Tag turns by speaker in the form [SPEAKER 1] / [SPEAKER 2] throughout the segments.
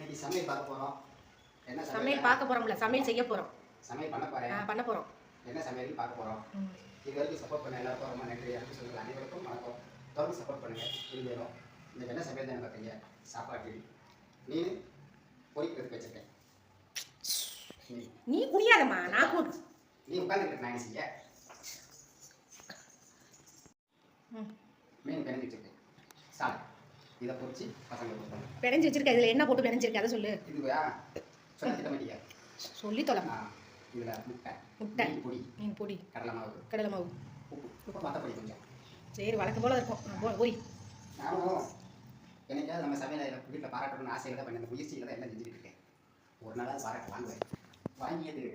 [SPEAKER 1] இன்னைக்கு சமையல் பார்க்க போறோம். என்ன
[SPEAKER 2] சமையல் பார்க்க போறோம்ல, சமையல் செய்ய போறோம்.
[SPEAKER 1] சமையல் பண்ண போறேன்.
[SPEAKER 2] பண்ண போறோம்.
[SPEAKER 1] என்ன சமையல் பார்க்க போறோம். இது வரைக்கும் சப்போர்ட் பண்ண எல்லாருக்கும் ரொம்ப நன்றி. அப்படின்னு சொல்லுங்கள் அனைவருக்கும் வணக்கம். தொடர்ந்து சப்போர்ட் பண்ணுங்க. இனிமேலும் இன்னைக்கு என்ன சமையல் தானே பார்த்தீங்க, சாப்பாடு மீன் பொரிக்கிறதுக்கு வச்சிருக்கேன்.
[SPEAKER 2] நீ குடியாதம்மா, நான் கூட
[SPEAKER 1] நீ உட்காந்துக்கிட்டு நான் செய்ய மீன் பிணைஞ்சு வச்சிருக்கேன். சாப்பிடு. இதை பொரிச்சு பசங்களுக்கு கொடுப்பாங்க.
[SPEAKER 2] பிணைஞ்சு வச்சிருக்க, இதில் என்ன போட்டு பிணைஞ்சிருக்க அதை சொல்லு.
[SPEAKER 1] இதுவா சொல்ல திட்ட மாட்டியா?
[SPEAKER 2] சொல்லி தொலைமா.
[SPEAKER 1] இதில் முட்டை பொடி,
[SPEAKER 2] மீன் பொடி,
[SPEAKER 1] கடலை மாவு, உப்பு மற்றபடி கொஞ்சம்.
[SPEAKER 2] சரி, வழக்கம் போல இருக்கும். போய்
[SPEAKER 1] நானும் என்னைக்காவது நம்ம சமையல் வீட்டில் பாராட்டணும்னு ஆசையில் தான் பண்ணி அந்த முயற்சியில் தான் எல்லாம் செஞ்சுட்டு இருக்கேன். ஒரு நாளாவது பாராட்டு வாங்குவேன். வாங்கியது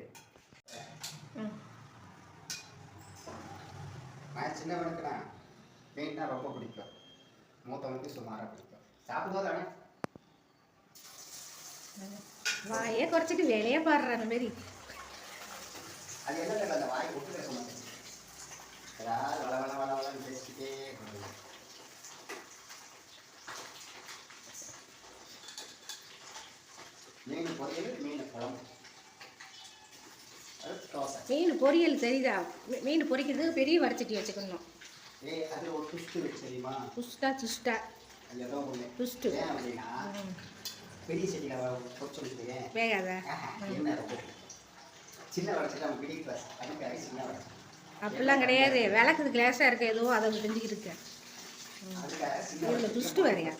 [SPEAKER 1] நான் சின்னவனுக்குனா மீன் தான் ரொம்ப பிடிக்கும். மூத்தவனுக்கு சுமாராக பிடிக்கும். சாப்பிடும்போது தானே
[SPEAKER 2] வாயே குறைச்சிட்டு வேலையே பாடுற அந்த மாரி.
[SPEAKER 1] அது என்ன தெரியல, அந்த வாய் ஒட்டு பேச மாட்டேன். ஏதாவது வள வள வள வளன்னு பேசிக்கிட்டே இருக்கணும். மீன் பொரியல், மீன் குழம்பு,
[SPEAKER 2] மீன் பொரியல் தெரியுதா? மீன் பொரிக்கிறதுக்கு பெரிய வடச்சட்டி வச்சுக்கணும்.
[SPEAKER 1] அது ஒரு துஷ்டு தெரியுமா?
[SPEAKER 2] துஷ்டா
[SPEAKER 1] ஏதோ ஒன்று
[SPEAKER 2] துஷ்டு.
[SPEAKER 1] ஏன் அப்படின்னா பெரிய செடியில் பொறிச்சு
[SPEAKER 2] வேகாத
[SPEAKER 1] என்ன சின்ன வடச்சட்டி நம்ம பிடி கிளாஸ் அதுக்காக சின்ன வடச்சட்டி
[SPEAKER 2] அப்படிலாம் கிடையாது. விளக்குது கிளாஸாக இருக்க ஏதோ அதை செஞ்சுக்கிட்டு இருக்கேன். இதில் துஷ்டு வேறையா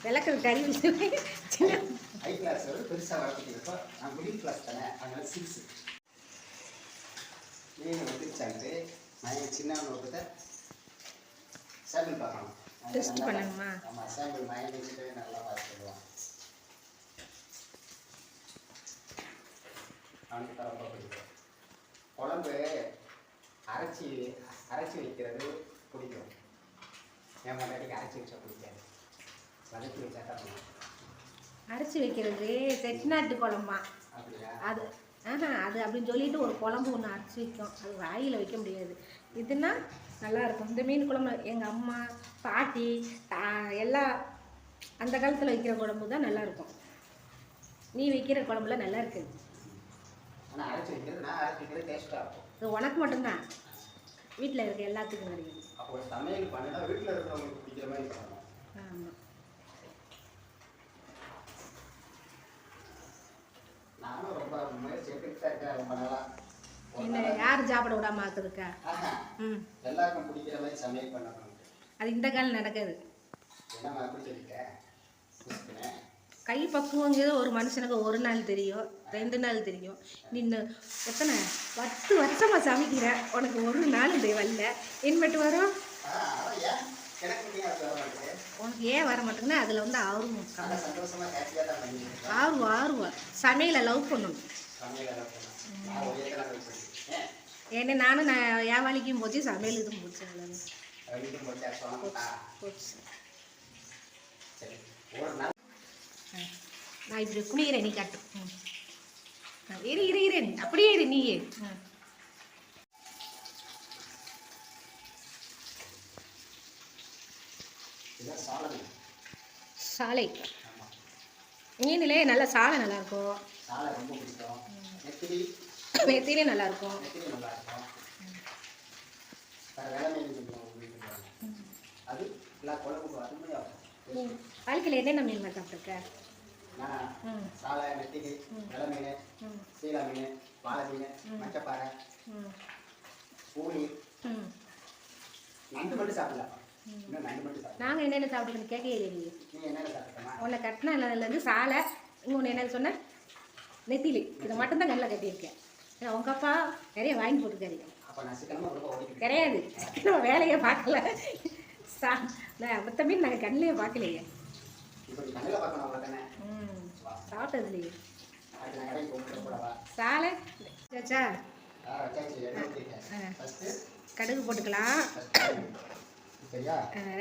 [SPEAKER 2] விளக்குது கறி
[SPEAKER 1] சின்ன ஹை கிளாஸ் பெருசாக வளர்த்துக்கிறப்போ நான் மிடில் கிளாஸ் தானே, அதனால 6 மீன் வந்துருச்சாங்க. நான் சின்னவன் ஒருத்த சாம்பிள் பார்க்கணும்.
[SPEAKER 2] டெஸ்ட் பண்ணணுமா?
[SPEAKER 1] ஆமாம், சாம்பிள் மைண்ட் வச்சுட்டு நல்லா பார்த்துக்கலாம். அவனுக்கு தான் ரொம்ப பிடிக்கும். குழம்பு அரைச்சி வைக்கிறது பிடிக்கும். என் மண்டாட்டிக்கு அரைச்சி வச்சா பிடிக்காது, வதக்கி வச்சா தான் பிடிக்கும்.
[SPEAKER 2] அரைச்சி வைக்கிறது செட்டிநாட்டு குழம்பா
[SPEAKER 1] அப்படியா?
[SPEAKER 2] அது அது அப்படின்னு சொல்லிட்டு ஒரு குழம்பு ஒன்று அரைச்சி வைக்கும். அது வாயில் வைக்க முடியாது. இதுன்னா நல்லாயிருக்கும். இந்த மீன் குழம்பு எங்கள் அம்மா பாட்டி எல்லாம் அந்த காலத்தில் வைக்கிற குழம்பு தான் நல்லாயிருக்கும். நீ வைக்கிற குழம்புல நல்லா இருக்குது.
[SPEAKER 1] ஆனால் அரைச்சி வைக்கிறது நான் அரைச்சி வைக்கிறது டேஸ்ட்டாக இருக்கும்.
[SPEAKER 2] இது உனக்கு மட்டும்தான், வீட்டில் இருக்க எல்லாத்துக்கும் கிடையாது.
[SPEAKER 1] அப்போ சமையல் பண்ணினா வீட்டில் இருக்கிறவங்களுக்கு பிடிக்கிற மாதிரி பண்ணணும்.
[SPEAKER 2] ஆமாம்,
[SPEAKER 1] நானும் ரொம்ப முயற்சி எடுத்துட்டு தான் இருக்கேன் ரொம்ப நாளா.
[SPEAKER 2] என்ன யார் சாப்பிட விடாம ஆக்குதுக்கா?
[SPEAKER 1] எல்லாருக்கும் பிடிக்கிற மாதிரி சமையல் பண்ணணும்.
[SPEAKER 2] அது இந்த காலம் நடக்காது.
[SPEAKER 1] என்னம்மா அப்படி சொல்லிட்டேன்?
[SPEAKER 2] கை பக்குவங்கிறது ஒரு மனுஷனுக்கு ஒரு நாள் தெரியும், 2 நாள் தெரியும். நீ எத்தனை 10 வருஷமா சமைக்கிற, உனக்கு ஒரு நாள் வரல. என் மட்டும் வரும். உனக்கு ஏன் வர மாட்டேங்குன்னா அதில் வந்து ஆர்வம் சமையலை லவ் பண்ணணும். ஏன்னா நானும் என் வேலைக்கும் போச்சு, சமையல் இதுவும் போச்சு. நான் இப்படி குனிகிறேன், நீ காட்டு. இரு அப்படியே இரு நீயே. சாலை மீனிலே நல்ல சாலை நல்லா இருக்கும். நெத்திலே நல்லா இருக்கும். வாழ்க்கையில் என்னென்ன மீன் சாப்பிட்ருக்க?
[SPEAKER 1] சாலை, நெத்திலி, வெலை மீன், சீலா மீன், வாழை மீன், மச்சப்பாறை, பூனி, நண்டு மட்டும் சாப்பிடலாம்.
[SPEAKER 2] நாங்கள் என்னென்ன சாப்பிட்ருக்கோன்னு கேட்கவே நீ
[SPEAKER 1] என்னென்ன சாப்பிட்டோமா?
[SPEAKER 2] உன்னை கட்டினதுலேருந்து சாலை, இன்னொன்று என்ன சொன்ன நெத்திலி, இதை மட்டும்தான் நல்லா கட்டியிருக்கேன். ஏன்னா உங்கள் அப்பா நிறைய வாங்கி போட்டுருக்காரு. கிடையாது, நம்ம வேலையே பார்க்கல. மற்ற மீன் நாங்கள் கண்ணிலேயே பார்க்கலையே. சாப்பிட்டதுலையே சாலை சாச்சா. கடுகு போட்டுக்கலாம்.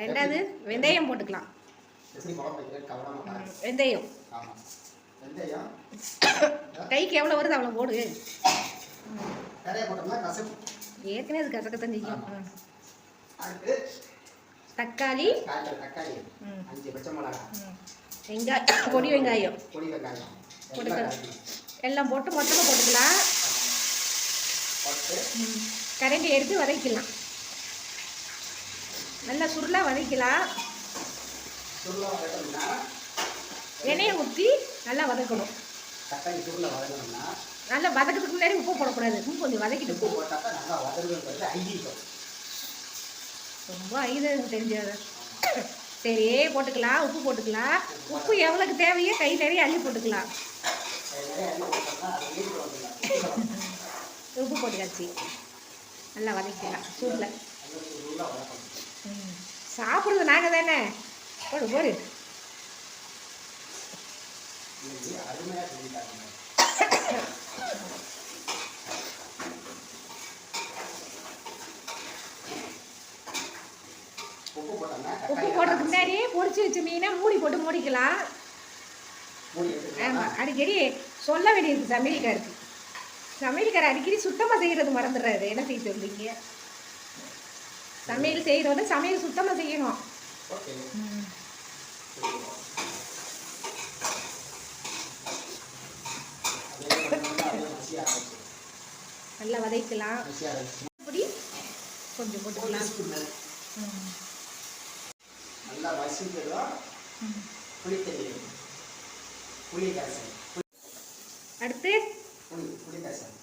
[SPEAKER 2] ரெண்டாவது வெந்தயம் போட்டுக்கலாம். வெந்தயம் கைக்கு எவ்வளோ வருது அவ்வளோ போடு. ஏற்கனவே அது கசக்கத்தான் செய்யும்.
[SPEAKER 1] அடுத்து
[SPEAKER 2] தக்காளி,
[SPEAKER 1] தக்காளி 5 பச்சை மிளகாய்,
[SPEAKER 2] வெங்காயம், பொடி வெங்காயம்
[SPEAKER 1] பொடி வெங்காயம் எல்லாம்
[SPEAKER 2] போட்டுக்கலாம்.
[SPEAKER 1] கலக்கணும்.
[SPEAKER 2] எல்லாம் போட்டு மொத்தமாக போட்டுக்கலாம்.
[SPEAKER 1] போட்டு
[SPEAKER 2] கரண்டி எடுத்து வதக்கலாம். நல்லா சுருளாக வதக்கலாம்.
[SPEAKER 1] சுருளை வதக்கணும்னா
[SPEAKER 2] எண்ணெயை ஊற்றி நல்லா வதக்கணும்.
[SPEAKER 1] தக்காளி சுருளை வதக்கணும்னா
[SPEAKER 2] நல்லா வதக்கிறதுக்கு முன்னாடி உப்பு போடக்கூடாது. உப்பு கொஞ்சம் வதக்கிட்டு
[SPEAKER 1] உப்பு போட்டாக்கா நல்லா வதங்குறது ஐதீகம்.
[SPEAKER 2] ரொம்ப ஐதம் தெரிஞ்சாத. சரி போட்டுக்கலாம். உப்பு போட்டுக்கலாம். உப்பு எவ்வளோக்கு தேவையோ கை நிறைய அள்ளி போட்டுக்கலாம்.
[SPEAKER 1] நிறைய எண்ணெய் போட்டோம்னா அது வீட்டு வந்துடலாம்.
[SPEAKER 2] உப்பு போட்டுக்காச்சு. நல்லா வதக்கலாம் சூட்டில்.
[SPEAKER 1] நல்லா சுருளாக வதக்கணும்.
[SPEAKER 2] சாப்பிட்றது நாங்கள் தானே. போடு போடு.
[SPEAKER 1] இன்னைக்கு அருமையாக செஞ்சுட்டாங்க. உப்பு போட்டோம்னா
[SPEAKER 2] உப்பு போடுறதுக்கு முன்னாடியே பொரிச்சு வச்ச மீனை மூடி போட்டு மூடிக்கலாம்.
[SPEAKER 1] மூடி எடுத்துக்கலாம்.
[SPEAKER 2] ஆமாம், அடிக்கடி சொல்ல வேண்டியிருக்கு சமையல்காருக்கு. சமையல்கார் அடிக்கடி சுத்தமாக செய்கிறது மறந்துடுறாரு. என்ன செய்ய சொல்றீங்க? சமையல் செய்கிறோட சமையல் சுத்தமாக செய்யணும்.
[SPEAKER 1] ஓகே.
[SPEAKER 2] நல்லா வதக்கலாம். பொடி கொஞ்சம் போட்டுக்கலாம்.
[SPEAKER 1] நல்லா வசிக்கிறோம். புளி தண்ணி, புளி கரைசல்,
[SPEAKER 2] அடுத்து
[SPEAKER 1] புளி கரைசல்.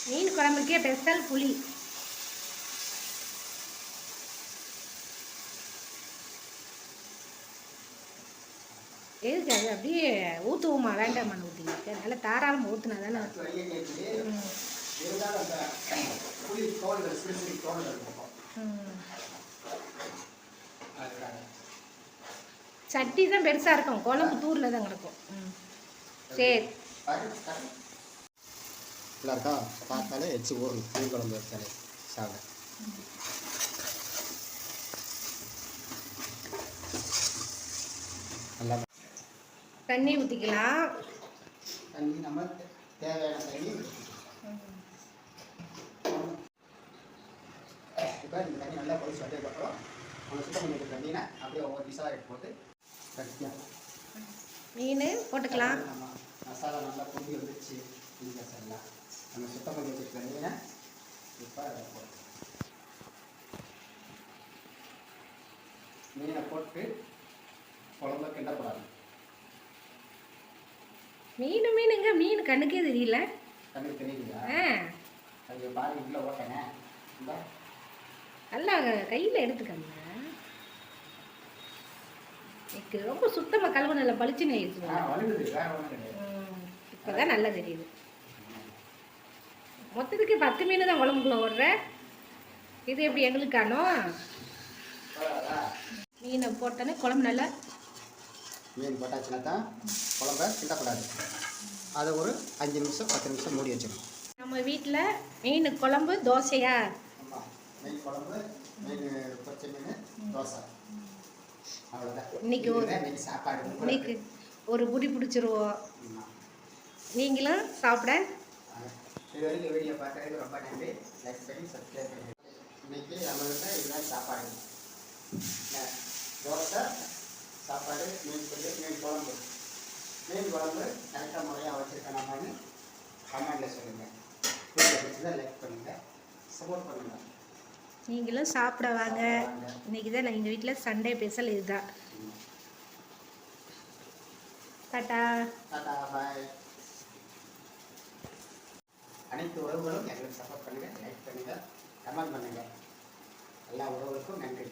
[SPEAKER 2] மீன் குழம்புக்கே ஸ்பெஷல் புளி. எதுக்கு அது அப்படியே ஊற்றுவோமா வேண்டாமான்னு ஊற்றிங்க. நல்லா தாராளமாக ஊற்றுனா தானே.
[SPEAKER 1] இருந்தாலும் அந்த புளி தோல்கள் சிறு சிறு தோல்கள் இருக்கும். அதுக்காக
[SPEAKER 2] சட்டி தான் பெருசாக இருக்கும். குழம்பு தூரில் தான் கிடக்கும். சரி
[SPEAKER 1] நல்லா இருக்கா? பார்த்தாலே எச்சு ஊறணும். மீன் குழம்பு வச்சாலே சாப்பிட. நல்லா
[SPEAKER 2] தண்ணி ஊற்றிக்கலாம்.
[SPEAKER 1] தண்ணி நம்ம தேவையான தண்ணி. இப்போ இந்த தண்ணி நல்லா கொதிச்சு வந்ததுக்கப்புறம் நம்ம சுத்தம் பண்ணி வைக்கிற தண்ணியை அப்படியே ஒவ்வொரு விசாலாக எடுத்து போட்டு கட்டியாக
[SPEAKER 2] மீன் போட்டுக்கலாம்.
[SPEAKER 1] நம்ம மசாலா நல்லா பொங்கி வந்துச்சு. மீன் மசாலா நம்ம சுத்தம் பண்ணி வச்சுருக்க மீனை இப்போ போட்டு மீனை போட்டு குழம்புல கிண்டக்கூடாது.
[SPEAKER 2] மீனுங்க மீன் கண்ணுக்கே தெரியல.
[SPEAKER 1] கண்ணுக்கு தெரியுதுங்களா? அது பாருங்க உள்ள ஓட்டங்க. இந்த
[SPEAKER 2] நல்லா கையில் எடுத்துக்கங்க. எனக்கு ரொம்ப சுத்தமாக கழுவு நல்லா பளிச்சுன்னு ஆயிடுச்சு.
[SPEAKER 1] வலுகுது, வேற ஒன்றும் கிடையாது.
[SPEAKER 2] இப்போ தான் நல்லா தெரியுது. மொத்தத்துக்கு 10 மீன் தான் குழம்புக்குள்ள ஓடுற. இது எப்படி எங்களுக்கானோ? மீனை போட்டோன்னே குழம்பு நல்லா.
[SPEAKER 1] மீன் போட்டாச்சுன்னா தான் குழம்ப கிண்டக்கூடாது. அதை ஒரு 5 நிமிஷம் 10 நிமிஷம் மூடி வச்சிடணும்.
[SPEAKER 2] நம்ம வீட்டில் மீன் குழம்பு தோசையா?
[SPEAKER 1] ஆமாம், மீன் குழம்பு, மீன் பொரிச்ச மீன், தோசை, அவ்வளோதான். இன்னைக்கு சாப்பாடு.
[SPEAKER 2] இன்னைக்கு ஒரு புடி பிடிச்சிருவோம். நீங்களும் சாப்பிட.
[SPEAKER 1] இது வரைக்கும் வீடியோ பார்க்கறதுக்கு ரொம்ப நன்றி. லைக் பண்ணி சப்ஸ்கிரைப் பண்ணுங்க. இன்னைக்கு நம்மகிட்ட இதுதான் சாப்பாடு. தோசை, சாப்பாடு, மீன் பொரி, மீன் குழம்பு. மீன் குழம்பு கரெக்டாக முறையாக வச்சுருக்கேன் நம்மன்னு கமெண்டில் சொல்லுங்கள். வீடியோ பிடிச்சதை லைக் பண்ணுங்கள், சப்போர்ட் பண்ணுங்கள்.
[SPEAKER 2] நீங்களும் சாப்பிட வாங்க. இன்னைக்கு தான் நான் எங்கள் வீட்டில் சண்டே ஸ்பெஷல் இதுதான். டாட்டா
[SPEAKER 1] டாடா, பாய். அனைத்து உறவுகளும் எங்களுக்கு சப்போர்ட் பண்ணுங்கள், லைக் பண்ணுங்கள், கமெண்ட் பண்ணுங்கள். எல்லா உறவுகளுக்கும் நன்றி.